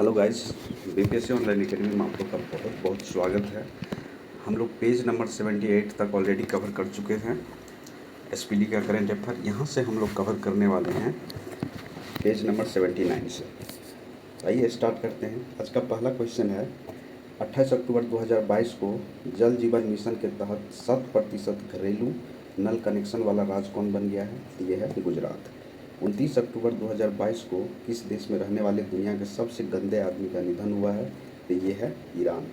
Hello guys, BPSC online academy में आप लोग का बहुत बहुत स्वागत है। हम लोग पेज नंबर 78 तक ऑलरेडी कवर कर चुके हैं। एसपीडी का करंट अफेयर यहाँ से हम लोग कवर करने वाले हैं पेज नंबर 79 से। आइए स्टार्ट करते हैं। आज का पहला क्वेश्चन है, 28 अक्टूबर 2022 को जल जीवन मिशन के तहत 100% घरेलू नल कनेक्शन वाला राज्य कौन बन गया है? तो यह है गुजरात। 29 अक्टूबर 2022 को किस देश में रहने वाले दुनिया के सबसे गंदे आदमी का निधन हुआ है? तो ये है ईरान।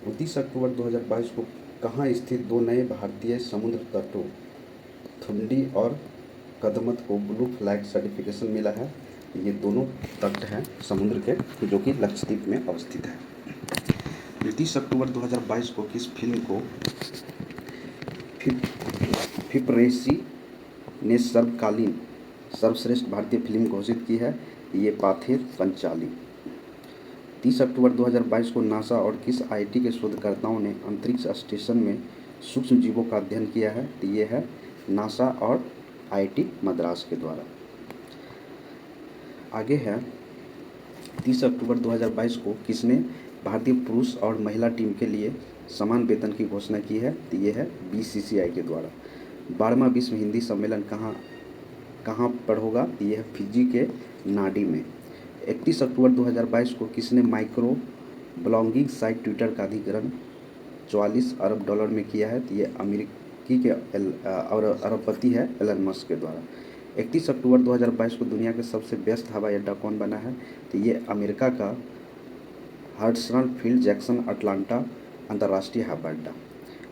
29 अक्टूबर 2022 को कहाँ स्थित दो नए भारतीय समुद्र तटों थुंडी और कदमत को ब्लू फ्लैग सर्टिफिकेशन मिला है? ये दोनों तट हैं समुद्र के जो कि लक्षद्वीप में अवस्थित है। 29 अक्टूबर 2022 को किस फिल्म को फिप्रेसी ने सर्वश्रेष्ठ भारतीय फिल्म घोषित की है? ये पाथेर पंचाली। 30 अक्टूबर 2022 को नासा और किस आईआईटी के शोधकर्ताओं ने अंतरिक्ष स्टेशन में सूक्ष्म जीवों का अध्ययन किया है? तो ये है नासा और आईआईटी मद्रास के द्वारा। आगे है 30 अक्टूबर 2022 को किसने भारतीय पुरुष और महिला टीम के लिए समान वेतन की घोषणा की है? तो ये है बीसीसीआई के द्वारा। 12वां विश्व हिंदी सम्मेलन कहाँ पर होगा? यह है फिजी के नाडी में। 31 अक्टूबर 2022 को किसने माइक्रो ब्लॉगिंग साइट ट्विटर का अधिग्रहण 44 अरब डॉलर में किया है? तो ये अमेरिकी के और अरबपति है एलन मस्क के द्वारा। 31 अक्टूबर 2022 को दुनिया के सबसे व्यस्त हवाई अड्डा कौन बना है? तो ये अमेरिका का हडसन फील्ड जैक्सन अटलांटा अंतर्राष्ट्रीय हवाई अड्डा।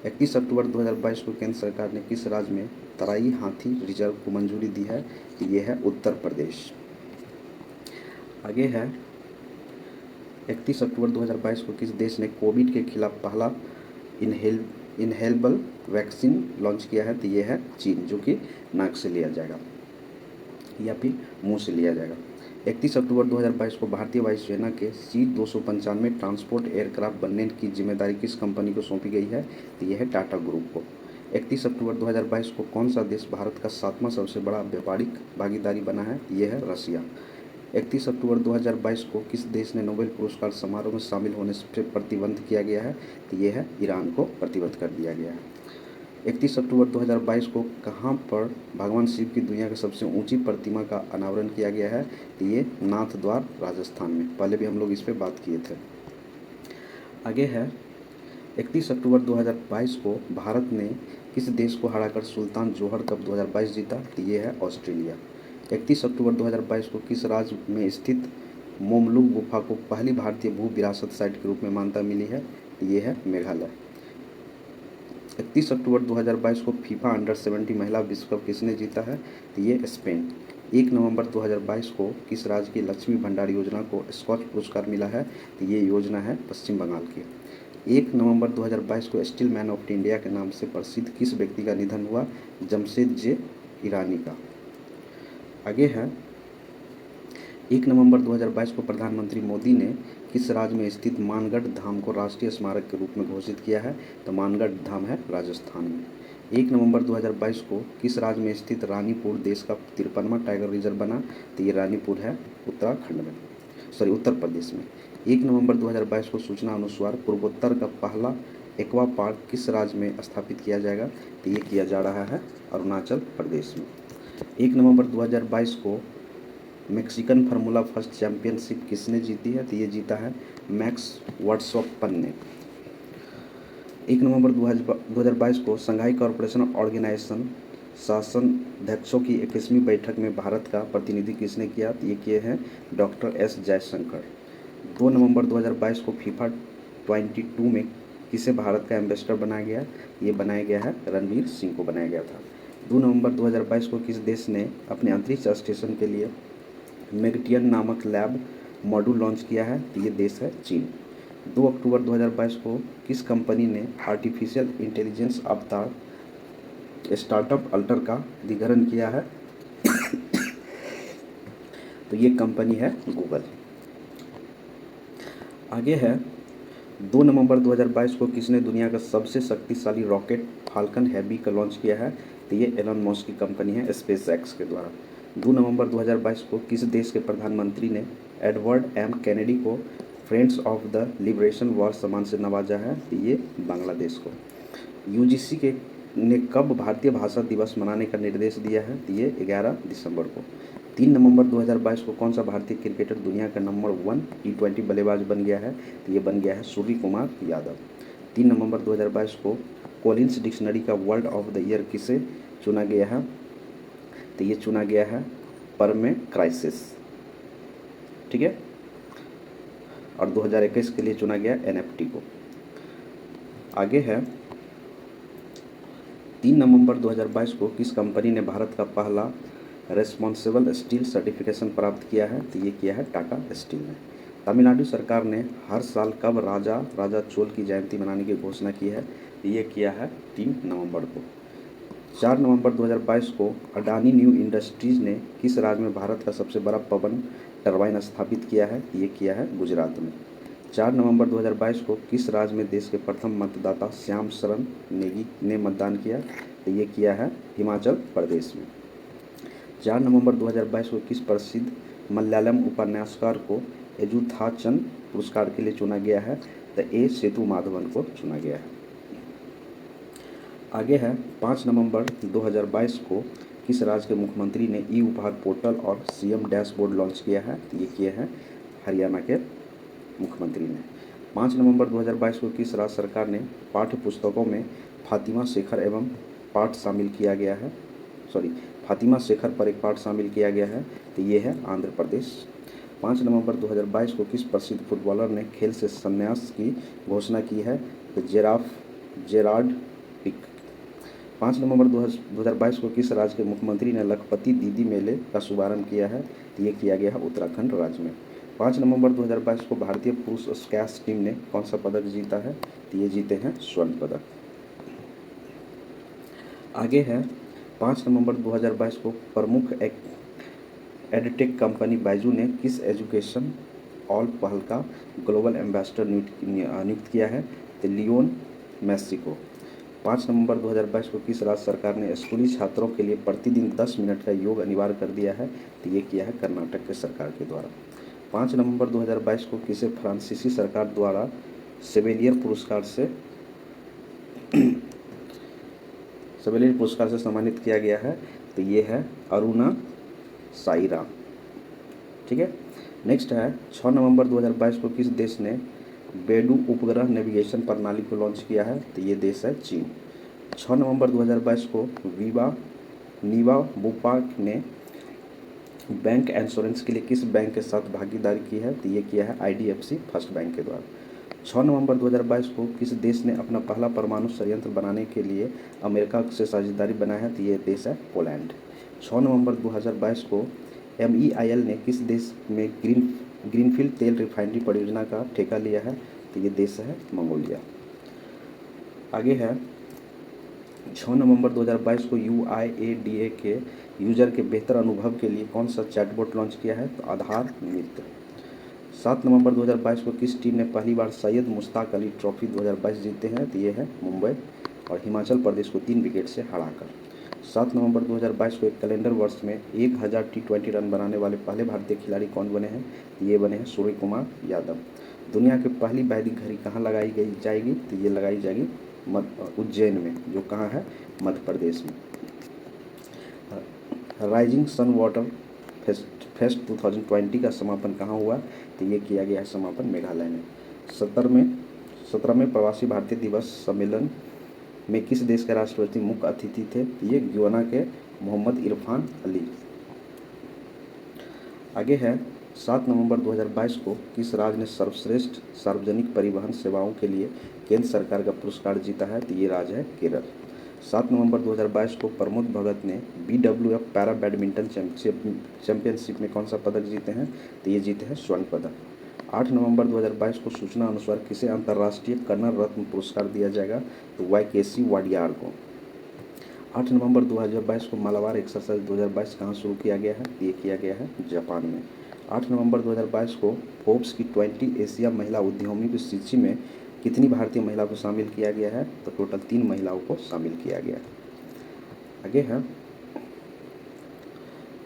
31 अक्टूबर 2022 को केंद्र सरकार ने किस राज्य में तराई हाथी रिजर्व को मंजूरी दी है? तो ये है उत्तर प्रदेश। आगे है 31 अक्टूबर 2022 को किस देश ने कोविड के खिलाफ पहला इनहेलेबल वैक्सीन लॉन्च किया है? तो ये है चीन, जो कि नाक से लिया जाएगा या फिर मुंह से लिया जाएगा। 31 अक्टूबर 2022 को भारतीय वायुसेना के C-295 ट्रांसपोर्ट एयरक्राफ्ट बनने की जिम्मेदारी किस कंपनी को सौंपी गई है? तो यह है टाटा ग्रुप को। 31 अक्टूबर 2022 को कौन सा देश भारत का 7वां सबसे बड़ा व्यापारिक भागीदारी बना है? यह है रसिया। 31 अक्टूबर 2022 को किस देश ने नोबेल पुरस्कार समारोह में शामिल होने से प्रतिबंध किया गया है? तो यह है ईरान को प्रतिबंध कर दिया गया है। 31 अक्टूबर 2022 को कहाँ पर भगवान शिव की दुनिया की सबसे ऊंची प्रतिमा का अनावरण किया गया है? तो ये नाथ द्वार राजस्थान में। पहले भी हम लोग इस पर बात किए थे। आगे है 31 अक्टूबर 2022 को भारत ने किस देश को हराकर सुल्तान जोहर कप 2022 जीता? तो ये है ऑस्ट्रेलिया। 31 अक्टूबर 2022 को किस राज्य में स्थित मोमलुंग गुफा को पहली भारतीय भू विरासत साइट के रूप में मान्यता मिली है? तो ये है मेघालय। 31 अक्टूबर 2022 को फीफा अंडर-17 महिला विश्व कप किसने जीता है? तो ये स्पेन। 1 नवंबर 2022 को किस राज्य की लक्ष्मी भंडार योजना को स्कॉच पुरस्कार मिला है? तो ये योजना है पश्चिम बंगाल की। 1 नवंबर 2022 को स्टील मैन ऑफ इंडिया के नाम से प्रसिद्ध किस व्यक्ति का निधन हुआ? जमशेद ईरानी का। आगे है 1 नवंबर 2022 को प्रधानमंत्री मोदी ने किस राज्य में स्थित मानगढ़ धाम को राष्ट्रीय स्मारक के रूप में घोषित किया है? तो मानगढ़ धाम है राजस्थान में। 1 नवंबर 2022 को किस राज्य में स्थित रानीपुर देश का 53वां टाइगर रिजर्व बना? तो ये रानीपुर है उत्तर प्रदेश में। 1 नवंबर 2022 को सूचना अनुसार पूर्वोत्तर का पहला एक्वा पार्क किस राज्य में स्थापित किया जाएगा? तो ये किया जा रहा है अरुणाचल प्रदेश में। 1 नवंबर 2022 को मैक्सिकन फार्मूला फर्स्ट चैंपियनशिप किसने जीती है? तो ये जीता है मैक्स वर्स्टैपन ने। 1 नवंबर 2022 को शंघाई कॉरपोरेशन ऑर्गेनाइजेशन शासनाध्यक्षों की 21वीं बैठक में भारत का प्रतिनिधि किसने किया? तो ये किए हैं डॉक्टर एस जयशंकर। 2 नवंबर 2022 को फीफा 22 में किसे भारत का एम्बेसडर बनाया गया? ये बनाया गया है रणवीर सिंह को बनाया गया था। 2 नवंबर 2022 को किस देश ने अपने अंतरिक्ष स्टेशन के लिए मैगटियन नामक लैब मॉड्यूल लॉन्च किया है? तो ये देश है चीन। 2 अक्टूबर 2022 को किस कंपनी ने आर्टिफिशियल इंटेलिजेंस अवतार स्टार्टअप अल्टर का अधिग्रहण किया है? तो ये कंपनी है गूगल। आगे है 2 नवंबर 2022 को किसने दुनिया का सबसे शक्तिशाली रॉकेट फाल्कन हैवी का लॉन्च किया है? तो ये एलन मस्क की कंपनी है स्पेस एक्स के द्वारा। 2 नवंबर 2022 को किस देश के प्रधानमंत्री ने एडवर्ड एम कैनेडी को friends of the liberation war सम्मान से नवाजा है? तो ये बांग्लादेश को। यूजीसी के ने कब भारतीय भाषा दिवस मनाने का निर्देश दिया है? तो ये 11 दिसंबर को। 3 नवंबर 2022 को कौन सा भारतीय क्रिकेटर दुनिया का नंबर 1 T20 बल्लेबाज बन गया है? तो ये बन गया है सूर्य कुमार यादव। 3 नवंबर 2022 को कॉलिंस डिक्शनरी का वर्ड ऑफ द ईयर किसे चुना गया है? तो ये चुना गया है परमे क्राइसिस, ठीक है। और 2021 के लिए चुना गया NFT को। आगे है 3 नवंबर 2022 को किस कंपनी ने भारत का पहला रेस्पॉन्सिबल स्टील सर्टिफिकेशन प्राप्त किया है? तो ये किया है टाटा स्टील ने। तमिलनाडु सरकार ने हर साल कब राजा चोल की जयंती मनाने की घोषणा की है? तो ये किया है 3 नवंबर को। 4 नवंबर 2022 को अडानी न्यू इंडस्ट्रीज़ ने किस राज्य में भारत का सबसे बड़ा पवन टरबाइन स्थापित किया है? ये किया है गुजरात में। 4 नवंबर 2022 को किस राज्य में देश के प्रथम मतदाता श्याम शरण नेगी ने मतदान किया? तो ये किया है हिमाचल प्रदेश में। 4 नवंबर 2022 को किस प्रसिद्ध मलयालम उपन्यासकार को एजुथाचन पुरस्कार के लिए चुना गया है? तो ए सेतु माधवन को चुना गया है। आगे है 5 नवंबर 2022 को किस राज्य के मुख्यमंत्री ने ई उपहार पोर्टल और CM डैशबोर्ड लॉन्च किया है? ये किया है हरियाणा के मुख्यमंत्री ने। 5 नवंबर 2022 को किस राज्य सरकार ने पाठ्य पुस्तकों में फातिमा शेखर एवं पाठ शामिल किया गया है? फातिमा शेखर पर एक पाठ शामिल किया गया है? तो ये है आंध्र प्रदेश। 5 नवंबर 2022 को किस प्रसिद्ध फुटबॉलर ने खेल से संन्यास की घोषणा की है? तो जेरार्ड पिक। 5 नवंबर 2022 को किस राज्य के मुख्यमंत्री ने लखपति दीदी मेले का शुभारंभ किया है? तो ये किया गया है उत्तराखंड राज्य में। 5 नवंबर 2022 को भारतीय पुरुष स्क्वैश टीम ने कौन सा पदक जीता है? तो ये जीते हैं स्वर्ण पदक। आगे है 5 नवंबर 2022 को प्रमुख एडटेक कंपनी बायजू ने किस एजुकेशन ऑल पहल का ग्लोबल एम्बेसडर नियुक्त किया है? तो लियोन मेसी को। 5 नवंबर 2022 को किस राज्य सरकार ने स्कूली छात्रों के लिए प्रतिदिन 10 मिनट का योग अनिवार्य कर दिया है? तो ये किया है कर्नाटक के सरकार के द्वारा। 5 नवंबर 2022 को किसे फ्रांसीसी सरकार द्वारा सेवेलियर पुरस्कार से सम्मानित किया गया है? तो ये है अरुणा साईराम, ठीक है। नेक्स्ट है 6 नवंबर 2022 को किस देश ने बेडू उपग्रह नेविगेशन प्रणाली को लॉन्च किया है? तो ये देश है चीन। 6 नवंबर 2022 को नीवा बुपाक ने बैंक इंश्योरेंस के लिए किस बैंक के साथ भागीदारी की है? तो ये किया है IDFC फर्स्ट बैंक के द्वारा। 6 नवंबर 2022 को किस देश ने अपना पहला परमाणु संयंत्र बनाने के लिए अमेरिका से साझेदारी बनाया है? तो ये देश है पोलैंड। 6 नवंबर 2022 को MEIL ने किस देश में ग्रीनफील्ड तेल रिफाइनरी परियोजना का ठेका लिया है? तो ये देश है मंगोलिया। आगे है 6 नवंबर 2022 को UIADA के यूजर के बेहतर अनुभव के लिए कौन सा चैटबॉट लॉन्च किया है? तो आधार मित्र। 7 नवंबर 2022 को किस टीम ने पहली बार सैयद मुश्ताक अली ट्रॉफी 2022 जीते हैं? तो ये है मुंबई और हिमाचल प्रदेश को 3 विकेट से हराकर। 7 नवंबर 2022 को एक कैलेंडर वर्ष में 1000 T20 रन बनाने वाले पहले भारतीय खिलाड़ी कौन बने हैं? ये बने हैं सूर्य कुमार यादव। दुनिया की पहली वैदिक घड़ी कहाँ लगाई जाएगी? तो ये लगाई जाएगी उज्जैन में, जो कहाँ है? मध्य प्रदेश में। राइजिंग सन वाटर फेस्ट 2020 का समापन कहाँ हुआ? तो ये किया गया है समापन मेघालय में। 17वें प्रवासी भारतीय दिवस सम्मेलन में किस देश के राष्ट्रपति मुख्य अतिथि थे? ये ग्याना के मोहम्मद इरफान अली। आगे है 7 नवंबर 2022 को किस राज्य ने सर्वश्रेष्ठ सार्वजनिक परिवहन सेवाओं के लिए केंद्र सरकार का पुरस्कार जीता है? तो ये राज्य है केरल। 7 नवंबर 2022 को प्रमोद भगत ने BWF पैरा बैडमिंटन चैंपियनशिप में कौन सा पदक जीते हैं? तो ये जीते हैं स्वर्ण पदक। 8 नवंबर 2022 को सूचना अनुसार किसे अंतर्राष्ट्रीय कन्नड़ रत्न पुरस्कार दिया जाएगा? तो YKC वाडियार को। 8 नवंबर 2022 को मालाबार एक्सरसाइज 2022 कहाँ शुरू किया गया है? ये किया गया है जापान में। 8 नवंबर 2022 को फोर्ब्स की 20 एशिया महिला उद्यमी की सूची में कितनी भारतीय महिलाओं को शामिल किया गया है? तो टोटल 3 महिलाओं को शामिल किया गया है। आगे है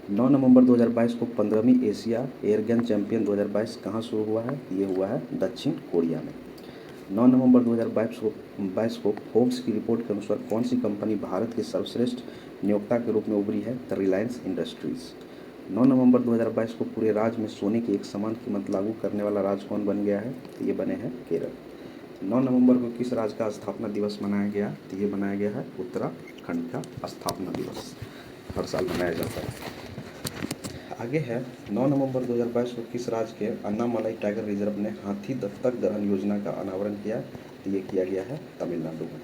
9 नवंबर 2022 को 15वीं एशिया एयरगन चैंपियन 2022 कहाँ शुरू हुआ है? ये हुआ है दक्षिण कोरिया में। 9 नवंबर 2022 को फोर्ब्स की रिपोर्ट के अनुसार कौन सी कंपनी भारत के सर्वश्रेष्ठ नियोक्ता के रूप में उभरी है? The Reliance industries. 9 नवंबर 2022 को पूरे राज्य में सोने की एक समान कीमत लागू करने वाला राज्य कौन बन गया है? तो ये बने हैं केरल। 9 नवंबर को किस राज्य का स्थापना दिवस मनाया गया? तो ये मनाया गया है उत्तराखंड का स्थापना दिवस, हर साल मनाया जाता है। आगे है 9 नवंबर 2022 को किस राज्य के अन्नामलाई टाइगर रिजर्व ने हाथी दत्तक ग्रहण योजना का अनावरण किया? तो ये किया गया है तमिलनाडु में।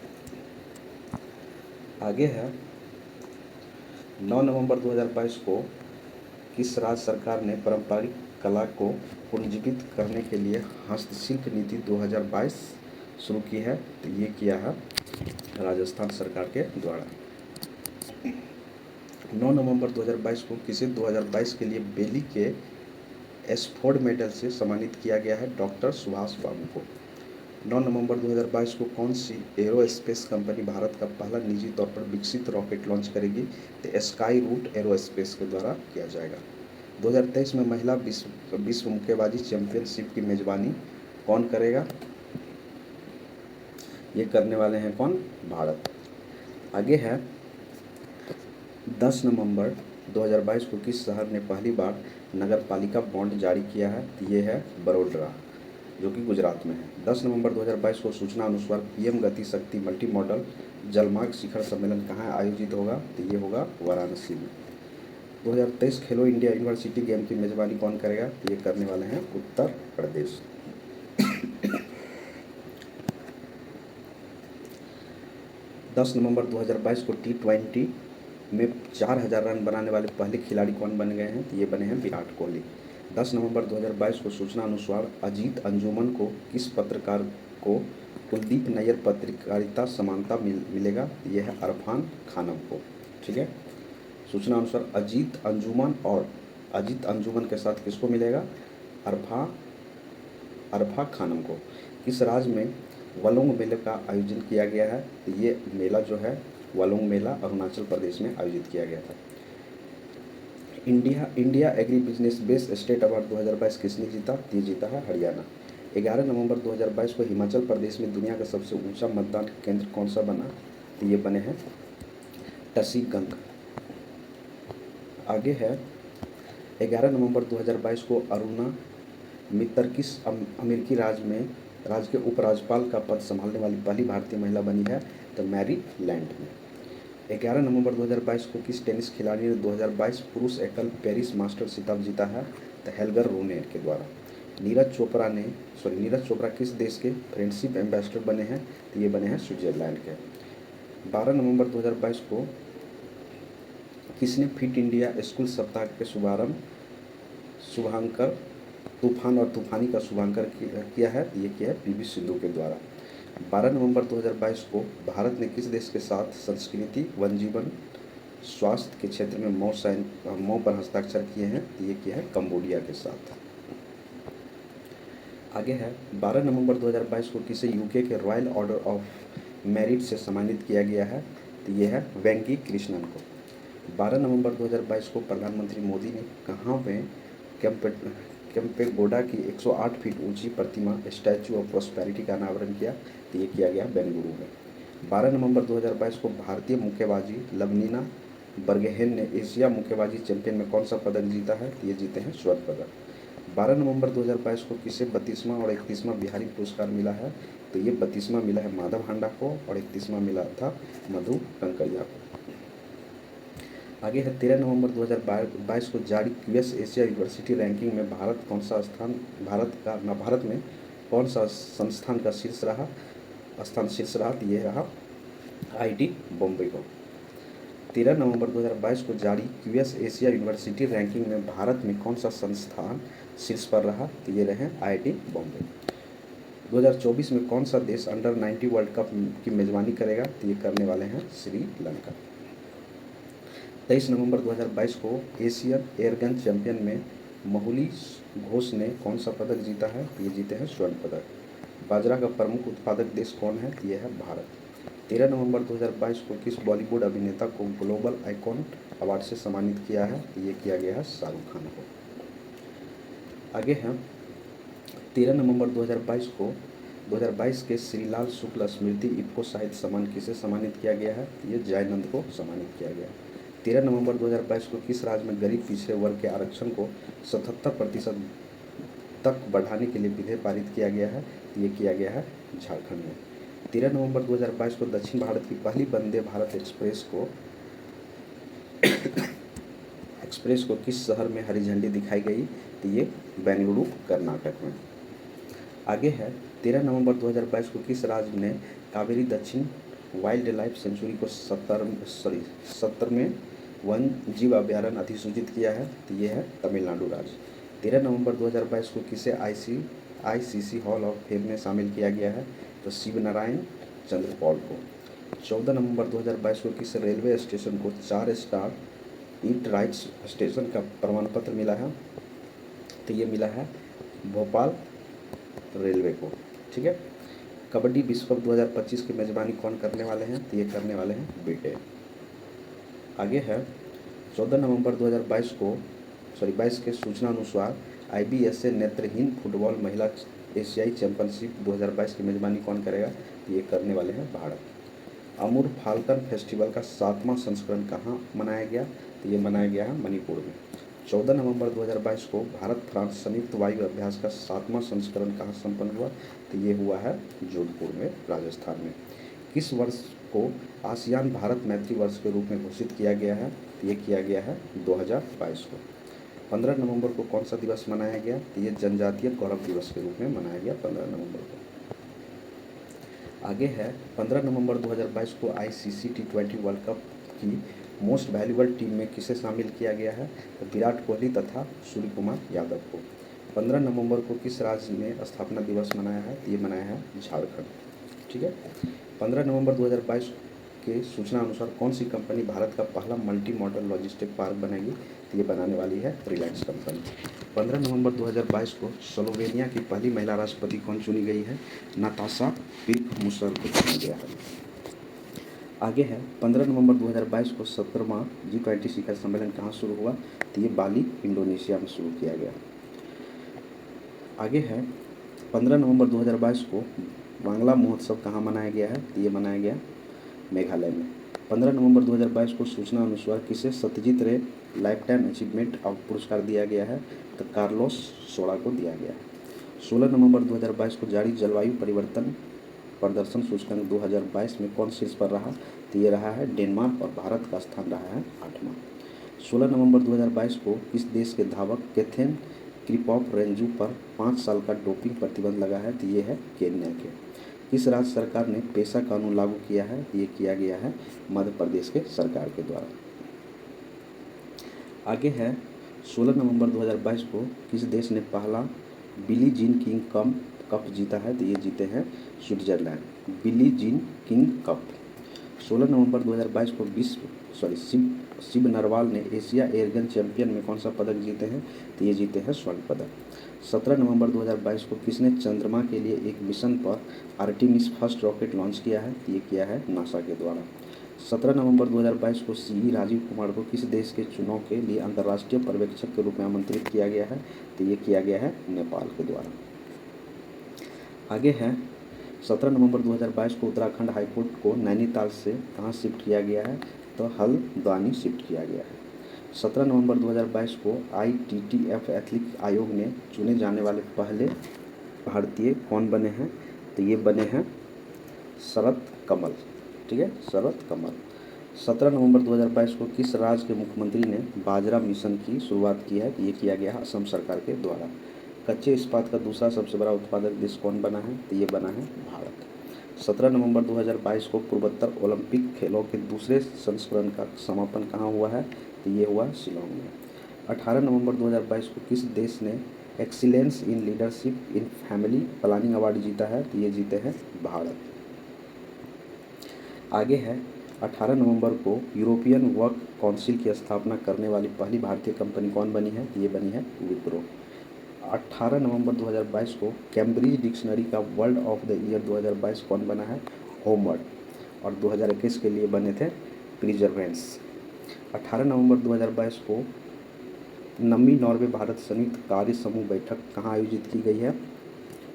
आगे है 9 नवंबर 2022 को किस राज्य सरकार ने पारंपरिक कला को पुनर्जीवित करने के लिए हस्तशिल्प नीति 2022 शुरू की है? तो ये किया है राजस्थान सरकार के द्वारा। 9 नवंबर 2022 को किसे 2022 के लिए बेली के एस्फोर्ड मेडल से सम्मानित किया गया है? डॉक्टर सुभाष बाबू को। 9 नवंबर 2022 को कौन सी एरोस्पेस कंपनी भारत का पहला निजी तौर पर विकसित रॉकेट लॉन्च करेगी? तो स्काई रूट एरोस्पेस के द्वारा किया जाएगा। 2023 में महिला विश्व मुक्केबाजी चैंपियनशिप की मेजबानी कौन करेगा? ये करने वाले हैं कौन? भारत। आगे है 10 नवंबर 2022 को किस शहर ने पहली बार नगर पालिका बॉन्ड जारी किया है? ये है बड़ोदरा, जो कि गुजरात में है। 10 नवंबर 2022 को सूचना अनुसार पीएम गति शक्ति मल्टी मॉडल जलमार्ग शिखर सम्मेलन कहाँ आयोजित होगा? तो ये होगा वाराणसी में। 2023 खेलो इंडिया यूनिवर्सिटी गेम की मेजबानी कौन करेगा? तो ये करने वाले हैं उत्तर प्रदेश। 10 नवंबर 2022 को T20 में 4000 रन बनाने वाले पहले खिलाड़ी कौन बन गए हैं? तो ये बने हैं विराट कोहली। 10 नवंबर 2022 को सूचना अनुसार अजीत अंजुमन को किस पत्रकार को कुलदीप नैयर पत्रकारिता समानता मिलेगा? यह है अरफान खानम को। ठीक है, सूचना अनुसार अजीत अंजुमन और अजीत अंजुमन के साथ किसको मिलेगा? अरफा खानम को। किस राज्य में वलोंग मेले का आयोजन किया गया है? तो ये मेला जो है वलोंग मेला अरुणाचल प्रदेश में आयोजित किया गया था। India agri business best state award 2022 किसने जीता? ये जीता है हरियाणा। 11 नवंबर 2022 को हिमाचल प्रदेश में दुनिया का सबसे ऊंचा मतदान केंद्र कौन सा बना? तो ये बने हैं टसीगंग। आगे है 11 नवंबर 2022 को अरुणा मित्तर किस अमेरिकी राज्य के उपराज्यपाल का पद संभालने वाली पहली भारतीय महिला बनी है? तो मैरीलैंड में। 11 नवंबर 2022 को किस टेनिस खिलाड़ी ने 2022 पुरुष एकल पेरिस मास्टर खिताब जीता है? तो हेल्गर रूने के द्वारा। नीरज चोपड़ा किस देश के फ्रेंडशिप एम्बेसडर बने हैं? तो ये बने हैं स्विट्जरलैंड के। 12 नवंबर 2022 को किसने फिट इंडिया स्कूल सप्ताह के शुभांकर तूफान और तूफानी का शुभांकर किया है? ये किया है पीवी सिंधु के द्वारा। 12 नवंबर 2022 को भारत ने किस देश के साथ संस्कृति वन जीवन स्वास्थ्य के क्षेत्र में मौ पर हस्ताक्षर किए हैं? ये किया है कंबोडिया के साथ। आगे है 12 नवंबर 2022 को किसे यूके के रॉयल ऑर्डर ऑफ मेरिट से सम्मानित किया गया है? तो ये है वेंकी कृष्णन को। 12 नवंबर 2022 को प्रधानमंत्री मोदी ने कहाँ में केम्पेगौड़ा की 108 फीट ऊंची प्रतिमा स्टैचू ऑफ प्रॉस्पेरिटी का अनावरण किया? तो ये किया गया बेंगलुरु में। 12 नवंबर 2022 को भारतीय मुक्केबाजी लवलीना बर्गेहेन ने एशिया मुक्केबाजी चैंपियन में कौन सा पदक जीता है? तो ये जीते हैं स्वर्ण पदक। 12 नवंबर 2022 को किसे 32वां और 31वां बिहारी पुरस्कार मिला है? तो ये 32वां मिला है माधव हांडा को और 31वां मिला था मधु कंकरिया को। आगे है 13 नवंबर 2022 को जारी क्यूएस एशिया यूनिवर्सिटी रैंकिंग में भारत में कौन सा संस्थान का शीर्ष रहा? तो ये रहा आईआईटी बॉम्बे को। 13 नवंबर 2022 को जारी क्यूएस एशिया यूनिवर्सिटी रैंकिंग में भारत में कौन सा संस्थान शीर्ष पर रहा? तो ये रहे आईआईटी बॉम्बे। 2024 में कौन सा देश अंडर 90 वर्ल्ड कप की मेजबानी करेगा? तो ये करने वाले हैं श्रीलंका। 23 नवंबर 2022 को एशियन एयरगन चैंपियन में महुली घोष ने कौन सा पदक जीता है? ये जीते हैं स्वर्ण पदक। बाजरा का प्रमुख उत्पादक देश कौन है? ये है भारत। 13 नवंबर 2022 को किस बॉलीवुड अभिनेता को ग्लोबल आइकॉन अवार्ड से सम्मानित किया है? तो ये किया गया है शाहरुख खान को। आगे है 13 नवंबर 2022 के श्रीलाल शुक्ल स्मृति इफ्को साहित्य सम्मान किसे सम्मानित किया गया है? ये जयानंद को सम्मानित किया गया है। 13 नवंबर 2022 को किस राज्य में गरीब पिछड़े वर्ग के आरक्षण को 77% तक बढ़ाने के लिए विधेयक पारित किया गया है? ये किया गया है झारखंड में। 13 नवंबर 2022 को दक्षिण भारत की पहली वंदे भारत एक्सप्रेस को किस शहर में हरी झंडी दिखाई गई? तो ये बेंगलुरु कर्नाटक में। आगे है 13 नवंबर 2022 को किस राज्य ने कावेरी दक्षिण वाइल्ड लाइफ सेंचुरी को 70वें वन जीव अभ्यारण्य अधिसूचित किया है? तो ये है तमिलनाडु राज्य। 13 नवंबर 2022 को किसे आईसीसी हॉल ऑफ फेम में शामिल किया गया है? तो शिव नारायण चंद्रपॉल को। 14 नवंबर 2022 को किस रेलवे स्टेशन को 4 स्टार ईट राइट्स स्टेशन का प्रमाण पत्र मिला है? तो ये मिला है भोपाल रेलवे को। ठीक है। कबड्डी विश्व कप 2025 की मेजबानी कौन करने वाले हैं? तो ये करने वाले हैं ब्रिटेन। आगे है 14 नवंबर 2022 के सूचना अनुसार IBSA नेत्रहीन फुटबॉल महिला एशियाई चैंपियनशिप 2022 की मेजबानी कौन करेगा? तो ये करने वाले हैं भारत। अमूर फाल्कन फेस्टिवल का 7वां संस्करण कहाँ मनाया गया? तो ये मनाया गया है मणिपुर में। 14 नवंबर 2022 को भारत फ्रांस संयुक्त वायु अभ्यास का 7वां संस्करण कहाँ संपन्न हुआ? तो ये हुआ है जोधपुर में, राजस्थान में। किस वर्ष को आसियान भारत मैत्री वर्ष के रूप में घोषित किया गया है? तो ये किया गया है 2022 को। 15 नवंबर को कौन सा दिवस मनाया गया? तो ये जनजातीय गौरव दिवस के रूप में मनाया गया 15 नवंबर को। आगे है 15 नवंबर 2022 को ICC T20 वर्ल्ड कप की मोस्ट वैल्यूबल टीम में किसे शामिल किया गया है? तो विराट कोहली तथा सूर्य कुमार यादव को। 15 नवंबर को किस राज्य ने स्थापना दिवस मनाया है? तो ये मनाया है झारखंड। ठीक है। 15 नवंबर 2022 के सूचना अनुसार कौन सी कंपनी भारत का पहला मल्टी मॉडल लॉजिस्टिक पार्क बनाएगी? तो ये बनाने वाली है रिलायंस कंपनी। 15 नवंबर 2022 को स्लोवेनिया की पहली महिला राष्ट्रपति कौन चुनी गई है? नताशा पिर्क-मुसर को चुना गया है। आगे है 15 नवंबर 2022 को 17वां G20 शिखर सम्मेलन कहाँ शुरू हुआ? तो ये बाली इंडोनेशिया में शुरू किया गया। आगे है 15 नवंबर 2022 को बांग्ला महोत्सव कहाँ मनाया गया है? तो ये मनाया गया मेघालय में। 15 नवंबर 2022 को सूचना अनुसार किसे सत्यजीत रे लाइफ टाइम अचीवमेंट पुरस्कार दिया गया है? तो कार्लोस सोड़ा को दिया गया है। 16 नवंबर 2022 को जारी जलवायु परिवर्तन प्रदर्शन सूचकांक 2022 में कौन शीर्ष पर रहा? तो ये रहा है डेनमार्क और भारत का स्थान रहा है 8वां। 16 नवंबर 2022 को किस देश के धावक केथेन क्रिपॉफ रेंजू पर 5 साल का डोपिंग प्रतिबंध लगा है? तो ये है केन्या के। किस राज्य सरकार ने पेशा कानून लागू किया है? ये किया गया है मध्य प्रदेश के सरकार के द्वारा। आगे है 16 नवंबर 2022 को किस देश ने पहला बिली जीन किंग कप जीता है? तो ये जीते हैं Switzerland, Billie Jean King cup. 16 नवंबर 2022 को शिव नरवाल ने एशिया एयरगन चैंपियन में कौन सा पदक जीते हैं? तो ये जीते हैं स्वर्ण पदक। 17 नवंबर 2022 को किसने चंद्रमा के लिए एक मिशन पर आर्टेमिस फर्स्ट रॉकेट लॉन्च किया है? तो ये किया है नासा के द्वारा। 17 नवंबर 2022 को CE राजीव कुमार को किस देश के चुनाव के लिए अंतर्राष्ट्रीय पर्यवेक्षक के रूप में आमंत्रित किया गया है? तो ये किया गया है नेपाल के द्वारा। आगे है 17 नवंबर 2022 को उत्तराखंड हाईकोर्ट को नैनीताल से कहाँ शिफ्ट किया गया है? तो हल्द्वानी शिफ्ट किया गया है। 17 नवंबर 2022 को ITTF एथलीट आयोग ने चुने जाने वाले पहले भारतीय कौन बने हैं? तो ये बने हैं शरत कमल। ठीक है, शरत कमल। 17 नवंबर 2022 को किस राज्य के मुख्यमंत्री ने बाजरा मिशन की शुरुआत की है? तो ये किया गया असम सरकार के द्वारा। कच्चे इस्पात का दूसरा सबसे बड़ा उत्पादक देश कौन बना है? तो ये बना है भारत। 17 नवंबर 2022 को पूर्वोत्तर ओलंपिक खेलों के दूसरे संस्करण का समापन कहाँ हुआ है? तो ये हुआ शिलोंग में। 18 नवंबर 2022 को किस देश ने excellence in leadership in family planning award जीता है? तो ये जीते हैं भारत। आगे है 18 नवंबर को यूरोपियन वर्क काउंसिल की स्थापना करने वाली पहली भारतीय कंपनी कौन बनी है? ये बनी है विप्रो। 18 नवंबर 2022 को कैम्ब्रिज डिक्शनरी का वर्ड ऑफ द ईयर 2022 कौन बना है? होमर। और 2021 के लिए बने थे प्रिजर्वेंट्स। 18 नवंबर 2022 को नमी नॉर्वे भारत संयुक्त कार्य समूह बैठक कहाँ आयोजित की गई है?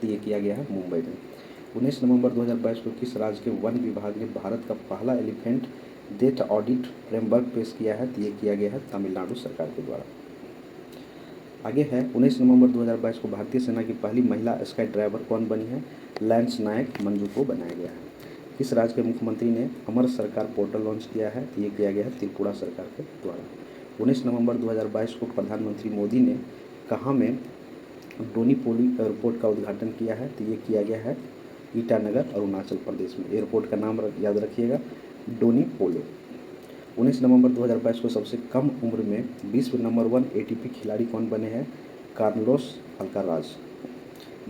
तो ये किया गया है मुंबई में। 19 नवंबर 2022 को किस राज्य के वन विभाग ने भारत का पहला एलिफेंट डेथ ऑडिट फ्रेमवर्क पेश किया है? तो ये किया गया है तमिलनाडु सरकार के द्वारा। आगे है 19 नवंबर 2022 को भारतीय सेना की पहली महिला स्काई ड्राइवर कौन बनी है? लैंस नायक मंजू को बनाया गया है। किस राज्य के मुख्यमंत्री ने अमर सरकार पोर्टल लॉन्च किया है? तो ये किया गया है त्रिपुरा सरकार के द्वारा। 19 नवंबर 2022 को प्रधानमंत्री मोदी ने कहाँ में डोनीपोली एयरपोर्ट का उद्घाटन किया है? तो ये किया गया है ईटानगर अरुणाचल प्रदेश में। एयरपोर्ट का नाम याद रखिएगा, डोनीपोलो। 19 नवंबर 2022 को सबसे कम उम्र में विश्व नंबर 1 ATP खिलाड़ी कौन बने हैं? Carlos Alcaraz.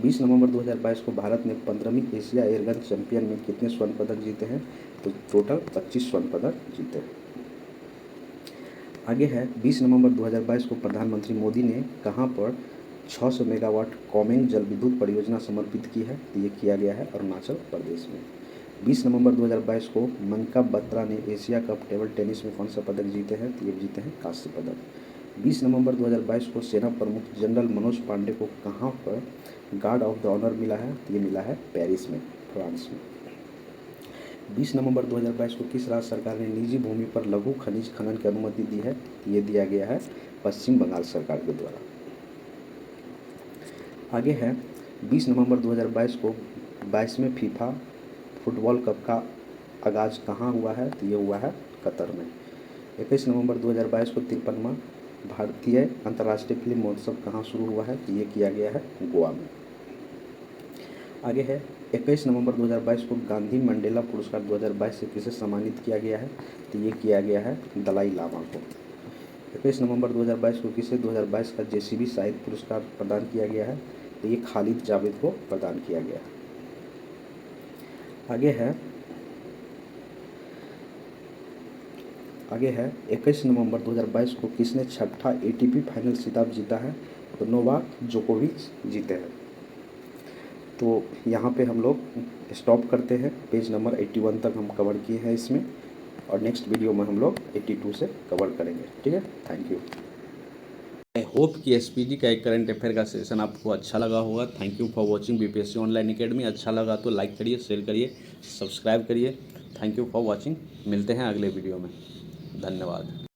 20 नवंबर 2022 को भारत ने 15वीं एशिया एयरगन चैंपियन में कितने स्वर्ण पदक जीते हैं? तो टोटल 25 स्वर्ण पदक जीते हैं। आगे है 20 नवंबर 2022 को प्रधानमंत्री मोदी ने कहाँ पर 600 मेगावाट कॉमेंग जल विद्युत परियोजना समर्पित की है? तो ये किया गया है अरुणाचल प्रदेश में। 20 नवंबर 2022 को मनिका बत्रा ने एशिया कप टेबल टेनिस में कौन सा पदक जीते हैं? तो ये जीते हैं कांस्य पदक। 20 नवंबर 2022 को सेना प्रमुख जनरल मनोज पांडे को कहाँ पर गार्ड ऑफ द ऑनर मिला है? तो ये मिला है पेरिस में, फ्रांस में। 20 नवंबर 2022 को किस राज्य सरकार ने निजी भूमि पर लघु खनिज खनन की अनुमति दी है? तो ये दिया गया है पश्चिम बंगाल सरकार के द्वारा। आगे है 20 नवंबर 2022 को 22वें फीफा फुटबॉल कप का आगाज़ कहाँ हुआ है? तो ये हुआ है कतर में। 21 नवंबर 2022 को 53वां भारतीय अंतर्राष्ट्रीय फिल्म महोत्सव कहाँ शुरू हुआ है? तो ये किया गया है गोवा में। आगे है 21 नवंबर 2022 को गांधी मंडेला पुरस्कार 2022 से किसे सम्मानित किया गया है? तो ये किया गया है दलाई लामा को। 21 नवंबर 2022 को किसे 2022 का JCB साहित्य पुरस्कार प्रदान किया गया है? तो ये खालिद जावेद को प्रदान किया गया है। आगे है 21 नवंबर 2022 को किसने छठा ATP फाइनल खिताब जीता है? तो नोवाक जोकोविच जीते हैं। तो यहाँ पे हम लोग स्टॉप करते हैं। पेज नंबर 81 तक हम कवर किए हैं इसमें, और नेक्स्ट वीडियो में हम लोग 82 से कवर करेंगे। ठीक है, थैंक यू। आई होप कि SPD का एक करंट अफेयर का सेशन आपको अच्छा लगा होगा। Thank you for watching BPSC online academy. अच्छा लगा तो लाइक करिए, शेयर करिए, सब्सक्राइब करिए। Thank you for watching. मिलते हैं अगले वीडियो में। धन्यवाद।